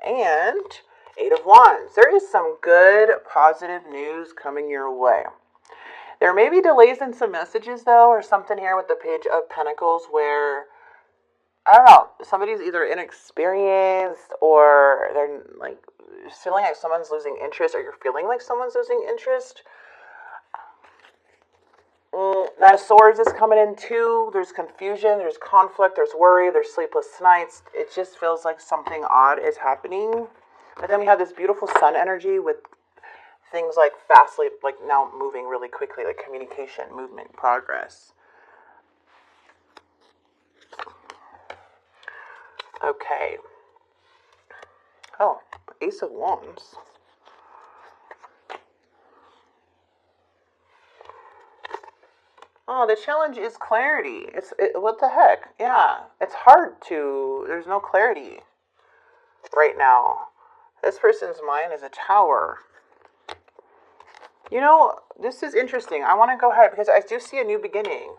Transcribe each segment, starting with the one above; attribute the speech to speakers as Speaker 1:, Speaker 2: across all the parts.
Speaker 1: and 8 of Wands. There is some good, positive news coming your way. There may be delays in some messages, though, or something here with the Page of Pentacles where, I don't know, somebody's either inexperienced or they're like feeling like someone's losing interest, or you're feeling like someone's losing interest. Nine of Swords is coming in too. There's confusion, there's conflict, there's worry, there's sleepless nights. It just feels like something odd is happening. But then we have this beautiful sun energy with things like fastly, like now moving really quickly, like communication, movement, progress. Okay. Oh, Ace of Wands. Oh, the challenge is clarity. What the heck? Yeah, it's hard to, there's no clarity right now. This person's mind is a tower. You know, this is interesting. I want to go ahead because I do see a new beginning.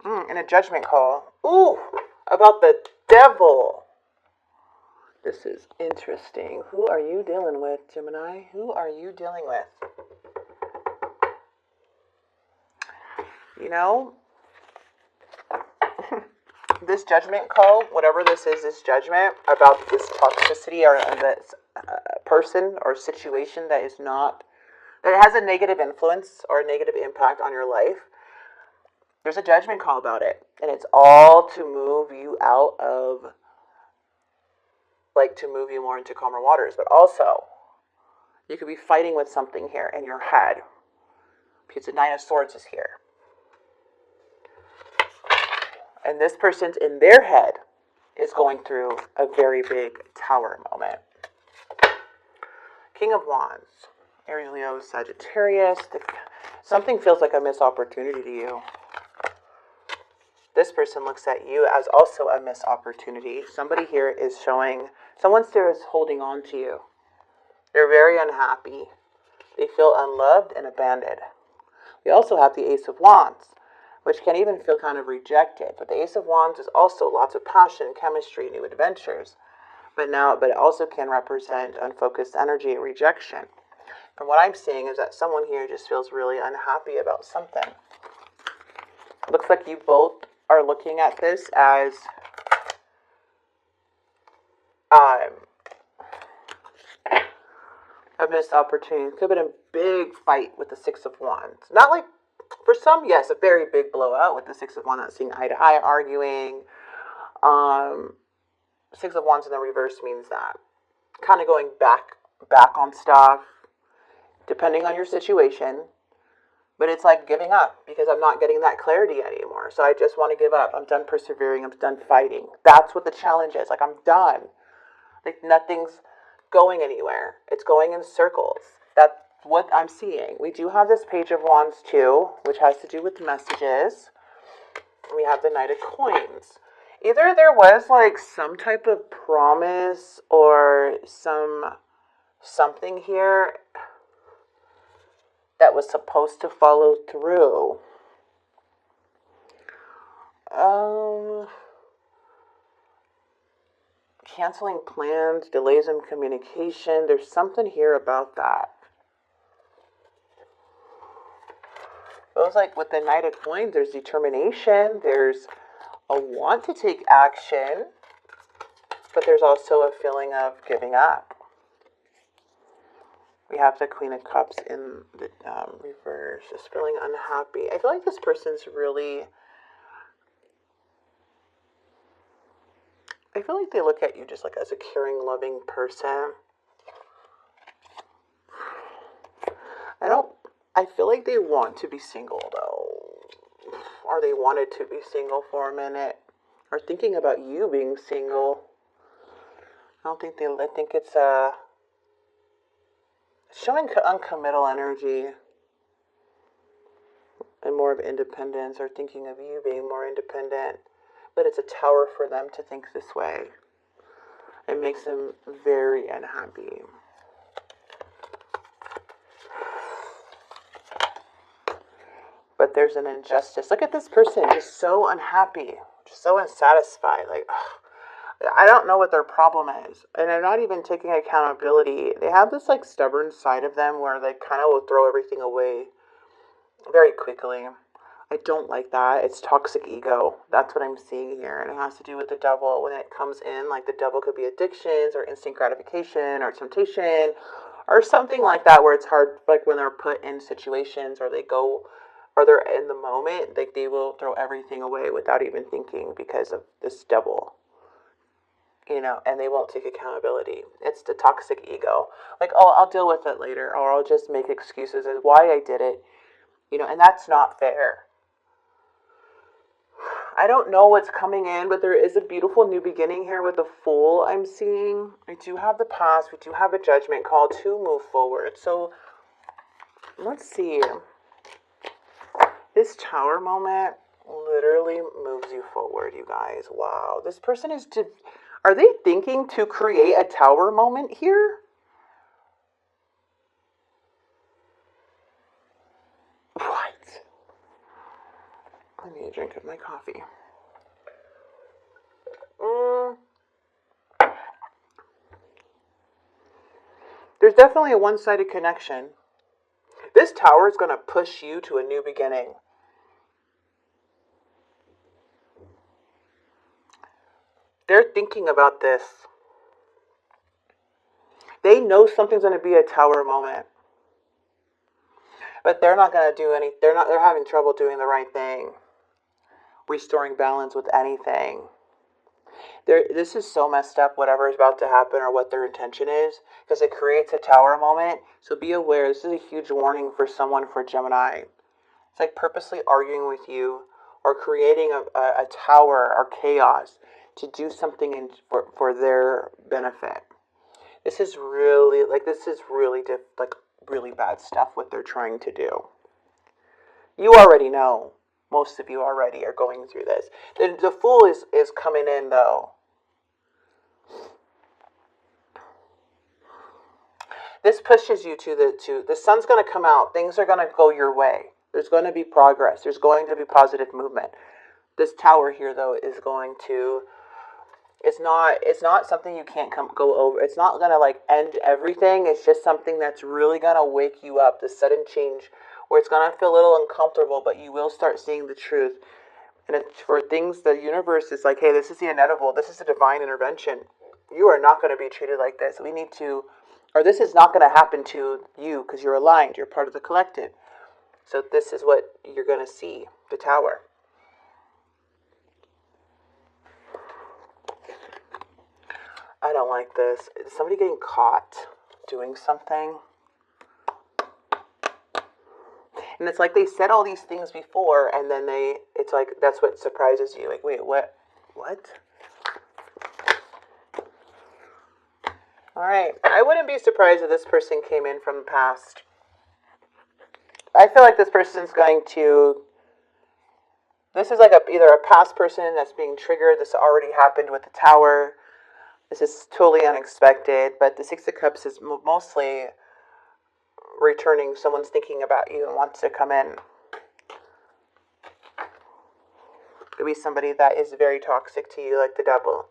Speaker 1: And a judgment call. Ooh, about the devil. This is interesting. Who are you dealing with, Gemini? Who are you dealing with? You know, this judgment call, whatever this is judgment about this toxicity or this person or situation that is not, that has a negative influence or a negative impact on your life. There's a judgment call about it. And it's all to move you out of, like to move you more into calmer waters. But also, you could be fighting with something here in your head. Because the Nine of Swords is here. And this person's in their head is going through a very big tower moment. King of Wands. Aries, Leo, Sagittarius. Something feels like a missed opportunity to you. This person looks at you as also a missed opportunity. Somebody here is showing, someone there is holding on to you. They're very unhappy. They feel unloved and abandoned. We also have the Ace of Wands, which can even feel kind of rejected. But the Ace of Wands is also lots of passion, chemistry, new adventures. But it also can represent unfocused energy and rejection. From what I'm seeing is that someone here just feels really unhappy about something. Looks like you both are looking at this as a missed opportunity. Could have been a big fight with the Six of Wands. Not like, for some, yes, a very big blowout with the Six of Wands, not seeing eye to eye, arguing. Six of Wands in the reverse means that kind of going back on stuff, depending on your situation. But it's like giving up because I'm not getting that clarity anymore. So I just want to give up. I'm done persevering. I'm done fighting. That's what the challenge is. Like, I'm done. Like, nothing's going anywhere. It's going in circles. That's what I'm seeing. We do have this Page of Wands too, which has to do with messages. We have the Knight of Coins. Either there was like some type of promise or something here that was supposed to follow through. Canceling plans, delays in communication. There's something here about that. Feels like with the Knight of Coins, there's determination. There's a want to take action. But there's also a feeling of giving up. We have the Queen of Cups in the reverse, just feeling unhappy. I feel like this person's really, I feel like they look at you just like as a caring, loving person. I feel like they want to be single though. Or they wanted to be single for a minute. Or thinking about you being single. I think it's showing uncommittal energy and more of independence, or thinking of you being more independent. But it's a tower for them to think this way. It makes them very unhappy. But that there's an injustice. Look at this person, just so unhappy, just so unsatisfied. Like, ugh, I don't know what their problem is. And they're not even taking accountability. They have this like stubborn side of them where they kind of will throw everything away very quickly. I don't like that. It's toxic ego. That's what I'm seeing here. And it has to do with the devil. When it comes in, like the devil could be addictions or instant gratification or temptation or something like that, where it's hard, like when they're put in situations or they go, or they're in the moment, like they will throw everything away without even thinking because of this devil, and they won't take accountability. It's the toxic ego. Like, oh, I'll deal with it later, or I'll just make excuses as why I did it, and that's not fair. I don't know what's coming in, but there is a beautiful new beginning here with the Fool I'm seeing. We do have the past. We do have a judgment call to move forward. So let's see. This Tower moment literally moves you forward, you guys. Wow. This person is... Are they thinking to create a Tower moment here? What? I need a drink of my coffee. There's definitely a one-sided connection. This Tower is going to push you to a new beginning. They're thinking about this. They know something's going to be a Tower moment. But they're not going to do any... They're having trouble doing the right thing. Restoring balance with anything. This is so messed up, whatever is about to happen or what their intention is, because it creates a Tower moment. So be aware, this is a huge warning for someone for Gemini. It's like purposely arguing with you or creating a tower or chaos to do something for their benefit. This is really, really bad stuff what they're trying to do. You already know. Most of you already are going through this. The Fool is coming in, though. This pushes you to the sun's going to come out. Things are going to go your way. There's going to be progress. There's going to be positive movement. This Tower here, though, is going to... It's not something you can't go over. It's not going to, like, end everything. It's just something that's really going to wake you up. The sudden change where it's going to feel a little uncomfortable, but you will start seeing the truth. And it's for things, the universe is like, hey, this is the inevitable. This is a divine intervention. You are not going to be treated like this. We need to, or this is not going to happen to you because you're aligned. You're part of the collective. So this is what you're going to see, the Tower. I don't like this. Is somebody getting caught doing something? And it's like they said all these things before, and then it's like, that's what surprises you. Like, wait, what? All right. I wouldn't be surprised if this person came in from the past. I feel like this person's going to... This is like either a past person that's being triggered. This already happened with the Tower. This is totally unexpected, but the Six of Cups is mostly returning. Someone's thinking about you and wants to come in. Could be somebody that is very toxic to you, like the devil.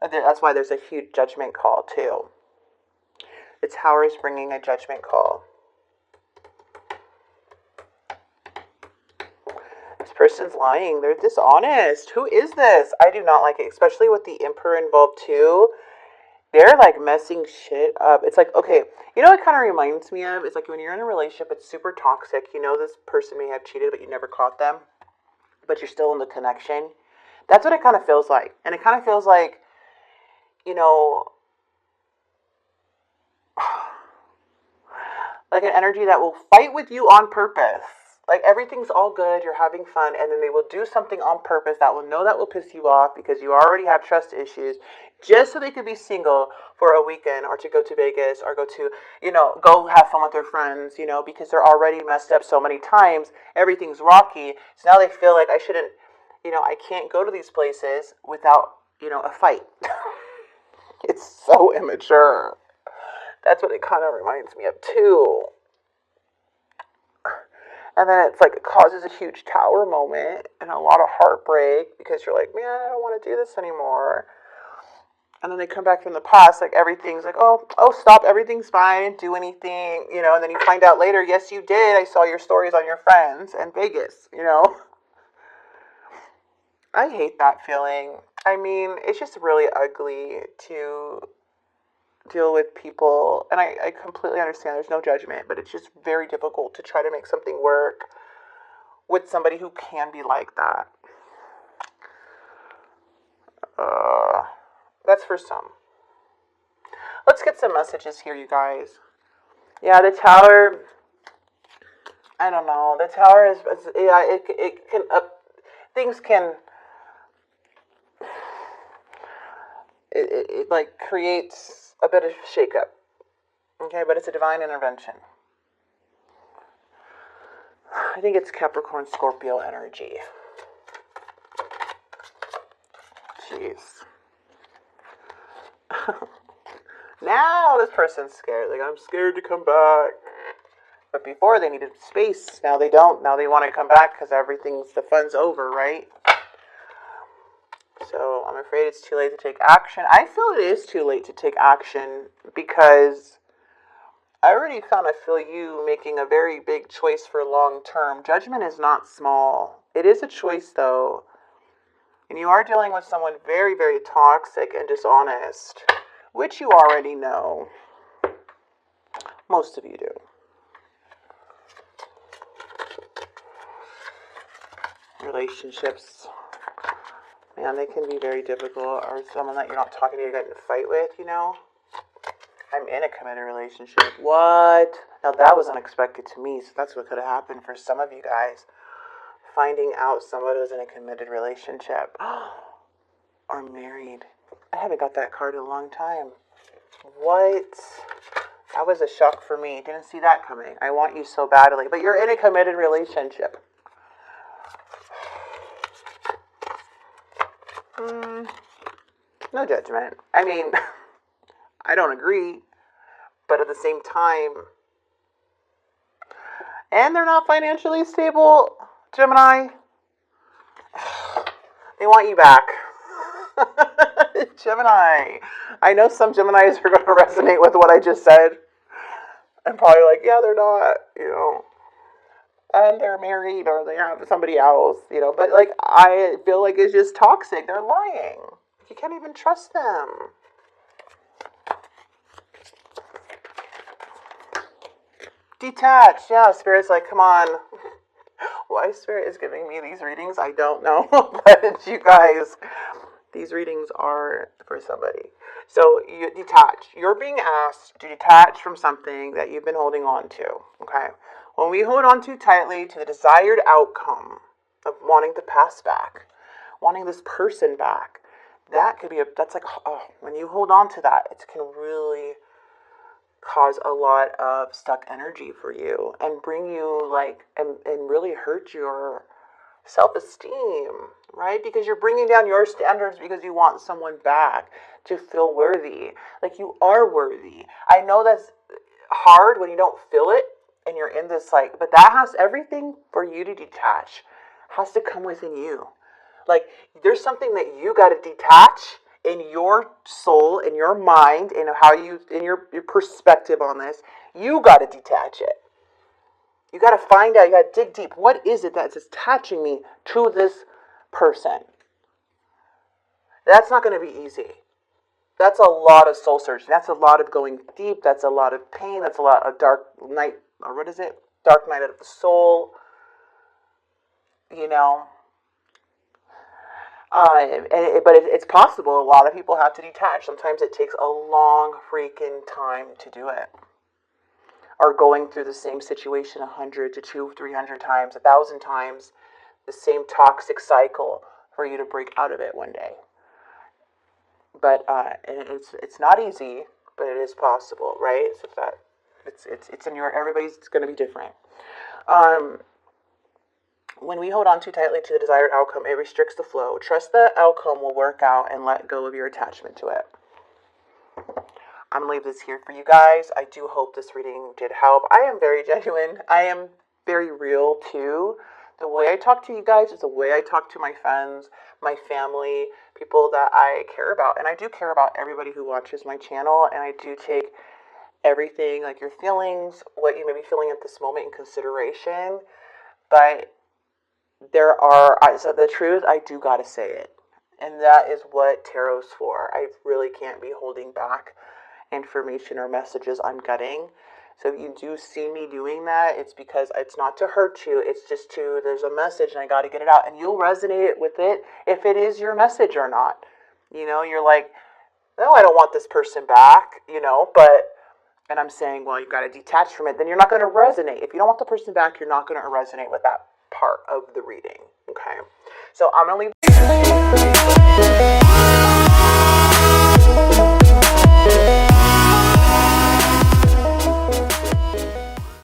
Speaker 1: That's why there's a huge judgment call, too. The Tower is bringing a judgment call. This person's lying. They're dishonest. Who is this? I do not like it, especially with the Emperor involved, too. They're, like, messing shit up. It's like, okay, you know what it kind of reminds me of? It's like when you're in a relationship, it's super toxic. You know this person may have cheated, but you never caught them. But you're still in the connection. That's what it kind of feels like. And it kind of feels like, like an energy that will fight with you on purpose. Like everything's all good, you're having fun, and then they will do something on purpose that will piss you off because you already have trust issues, just so they could be single for a weekend or to go to Vegas or go to, go have fun with their friends, because they're already messed up so many times. Everything's rocky. So now they feel like I shouldn't, I can't go to these places without, a fight. It's so immature. That's what it kind of reminds me of, too. And then it's like it causes a huge tower moment and a lot of heartbreak because you're like, man, I don't want to do this anymore. And then they come back from the past, like everything's like, oh, stop, everything's fine, I didn't do anything, and then you find out later, yes, you did. I saw your stories on your friends in Vegas. I hate that feeling. I mean, it's just really ugly to deal with people, and I completely understand there's no judgment, but it's just very difficult to try to make something work with somebody who can be like that. That's for some. Let's get some messages here, you guys. Yeah, the tower. I don't know. The tower is yeah. It can things can. It like creates a bit of shakeup. Okay, but it's a divine intervention. I think it's Capricorn Scorpio energy. Jeez. Now this person's scared. Like, I'm scared to come back. But before they needed space. Now they don't. Now they want to come back because the fun's over, right? So I'm afraid it's too late to take action. I feel it is too late to take action because I already kind of feel you making a very big choice for long term. Judgment is not small. It is a choice, though. And you are dealing with someone very, very toxic and dishonest, which you already know. Most of you do. Relationships, man, they can be very difficult. Or someone that you're not talking to, you're getting in a fight with, I'm in a committed relationship. What? Now that was unexpected to me, so that's what could have happened for some of you guys. Finding out somebody was in a committed relationship. Or married. I haven't got that card in a long time. What? That was a shock for me. Didn't see that coming. I want you so badly. But you're in a committed relationship. No judgment. I mean, I don't agree. But at the same time, and they're not financially stable, Gemini. They want you back. Gemini. I know some Geminis are going to resonate with what I just said. And probably like, yeah, they're not, and they're married or they have somebody else, but like, I feel like it's just toxic. They're lying. You can't even trust them. Detached. Yeah, Spirit's like, come on. Why Spirit is giving me these readings, I don't know. But you guys, these readings are for somebody. So you detach. You're being asked to detach from something that you've been holding on to. Okay? When we hold on too tightly to the desired outcome of wanting the past back, wanting this person back, that's like, when you hold on to that, it can really cause a lot of stuck energy for you and bring you and really hurt your self-esteem, right? Because you're bringing down your standards because you want someone back to feel worthy. Like, you are worthy. I know that's hard when you don't feel it and you're in this but that has everything for you to detach has to come within you. Like, there's something that you got to detach in your soul, in your mind, in how in your perspective on this. You got to detach it. You got to find out, you got to dig deep. What is it that's attaching me to this person? That's not going to be easy. That's a lot of soul searching. That's a lot of going deep. That's a lot of pain. That's a lot of dark night, or what is it? Dark night of the soul. But it's possible. A lot of people have to detach. Sometimes it takes a long freaking time to do it. Or going through the same situation 100 to 200, 300 times, 1,000 times, the same toxic cycle for you to break out of it one day. But it's not easy, but it is possible, right? So that it's in everybody's. It's going to be different. When we hold on too tightly to the desired outcome, it restricts the flow. Trust the outcome will work out and let go of your attachment to it. I'm going to leave this here for you guys. I do hope this reading did help. I am very genuine. I am very real too. The way I talk to you guys is the way I talk to my friends, my family, people that I care about. And I do care about everybody who watches my channel, and I do take everything, like your feelings, what you may be feeling at this moment, in consideration. But so the truth, I do gotta say it. And that is what tarot's for. I really can't be holding back information or messages I'm getting. So if you do see me doing that, it's because it's not to hurt you. It's just there's a message and I got to get it out. And you'll resonate with it if it is your message or not. You're like, no, I don't want this person back, and I'm saying, well, you've got to detach from it. Then you're not going to resonate. If you don't want the person back, you're not going to resonate with that part of the reading. Okay. So I'm going to leave.